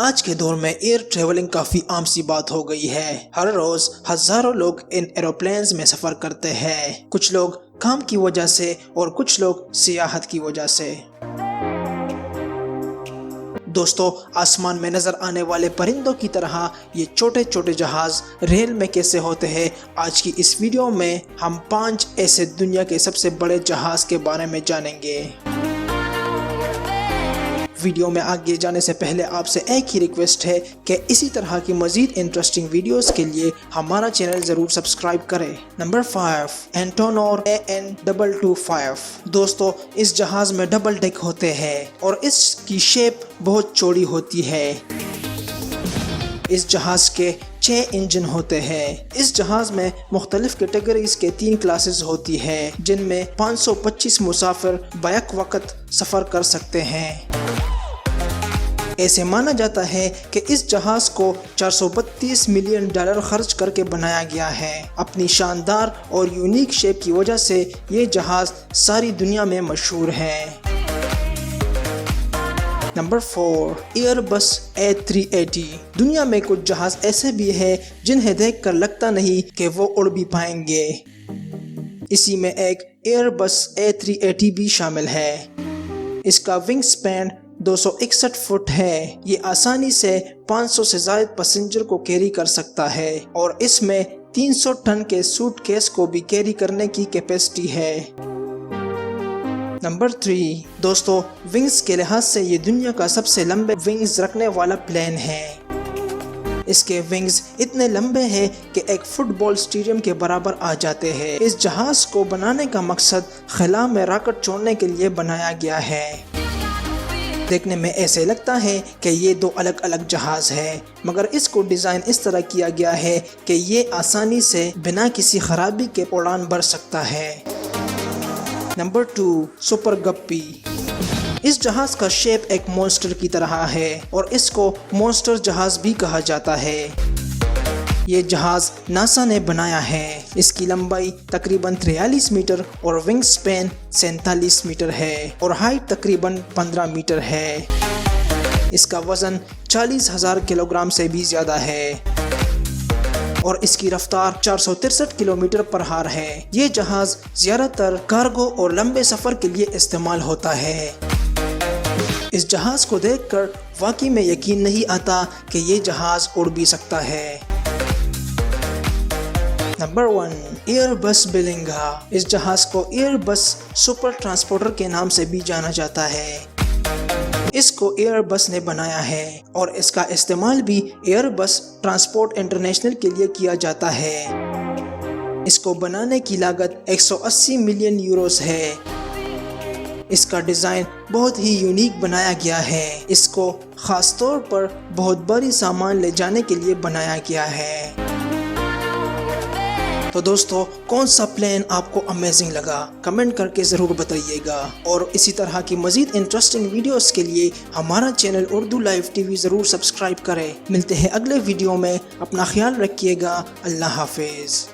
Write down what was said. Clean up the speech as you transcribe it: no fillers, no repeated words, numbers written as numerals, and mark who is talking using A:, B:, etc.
A: آج کے دور میں ایئر ٹریولنگ کافی عام سی بات ہو گئی ہے۔ ہر روز ہزاروں لوگ ان ایروپلینز میں سفر کرتے ہیں، کچھ لوگ کام کی وجہ سے اور کچھ لوگ سیاحت کی وجہ سے۔ دوستو، آسمان میں نظر آنے والے پرندوں کی طرح یہ چھوٹے چھوٹے جہاز ریل میں کیسے ہوتے ہیں؟ آج کی اس ویڈیو میں ہم 5 ایسے دنیا کے سب سے بڑے جہاز کے بارے میں جانیں گے۔ ویڈیو میں آگے جانے سے پہلے آپ سے ایک ہی ریکویسٹ ہے کہ اسی طرح کی مزید انٹرسٹنگ ویڈیوز کے لیے ہمارا چینل ضرور سبسکرائب کریں۔ Number 5، اینٹونور AN225۔ دوستو، اس جہاز میں ڈبل ڈیک ہوتے ہیں اور اس کی شیپ بہت چوڑی ہوتی ہے۔ اس جہاز کے 6 انجن ہوتے ہیں۔ اس جہاز میں مختلف کیٹیگریز کے 3 کلاسز ہوتی ہیں، جن میں 525 مسافر بیک وقت سفر کر سکتے ہیں۔ ایسے مانا جاتا ہے کہ اس جہاز کو $432 ملین خرچ کر کے بنایا گیا ہے۔ اپنی شاندار اور یونیک شیپ کی وجہ سے یہ جہاز ساری دنیا میں مشہور ہے۔ Number 4، Airbus A380۔ دنیا میں کچھ جہاز ایسے بھی ہیں جنہیں دیکھ کر لگتا نہیں کہ وہ اڑ بھی پائیں گے۔ اسی میں ایک ایئربس A380 بھی شامل ہے۔ اس کا ونگ سپین 261 فٹ ہے۔ یہ آسانی سے 500 سے زائد پیسنجر کو کیری کر سکتا ہے اور اس میں 300 ٹن کے سوٹ کیس کو بھی کیری کرنے کی کیپیسٹی ہے۔ نمبر 3، دوستو، ونگز کے لحاظ سے یہ دنیا کا سب سے لمبے ونگز رکھنے والا پلین ہے۔ اس کے ونگز اتنے لمبے ہیں کہ ایک فٹ بال اسٹیڈیم کے برابر آ جاتے ہیں۔ اس جہاز کو بنانے کا مقصد خلا میں راکٹ چھوڑنے کے لیے بنایا گیا ہے۔ دیکھنے میں ایسے لگتا ہے کہ یہ 2 الگ الگ جہاز ہیں، مگر اس کو ڈیزائن اس طرح کیا گیا ہے کہ یہ آسانی سے بنا کسی خرابی کے اڑان بھر سکتا ہے۔ Number 2، super گپی۔ اس جہاز کا شیپ ایک مونسٹر کی طرح ہے اور اس کو مونسٹر جہاز بھی کہا جاتا ہے۔ یہ جہاز ناسا نے بنایا ہے۔ اس کی لمبائی تقریباً 43 میٹر اور ونگ سپین 47 میٹر ہے اور ہائٹ تقریباً 15 میٹر ہے۔ اس کا وزن 40,000 کلو گرام سے بھی زیادہ ہے اور اس کی رفتار 463 کلومیٹر پر ہار ہے۔ یہ جہاز زیادہ تر کارگو اور لمبے سفر کے لیے استعمال ہوتا ہے۔ اس جہاز کو دیکھ کر واقعی میں یقین نہیں آتا کہ یہ جہاز اڑ بھی سکتا ہے۔ Number 1، Airbus بیلنگا۔ اس جہاز کو ایئربس سپر ٹرانسپورٹر کے نام سے بھی جانا جاتا ہے۔ اس کو ایئربس نے بنایا ہے اور اس کا استعمال بھی ایئربس ٹرانسپورٹ انٹرنیشنل کے لیے کیا جاتا ہے۔ اس کو بنانے کی لاگت 180 ملین یوروز ہے۔ اس کا ڈیزائن بہت ہی یونیک بنایا گیا ہے۔ اس کو خاص طور پر بہت بھاری سامان لے جانے کے لیے بنایا گیا ہے۔ تو دوستو، کون سا پلین آپ کو امیزنگ لگا؟ کمنٹ کر کے ضرور بتائیے گا اور اسی طرح کی مزید انٹرسٹنگ ویڈیوز کے لیے ہمارا channel Urdu live T V ضرور سبسکرائب کریں۔ ملتے ہیں اگلے ویڈیو میں، اپنا خیال رکھیے گا۔ اللہ حافظ۔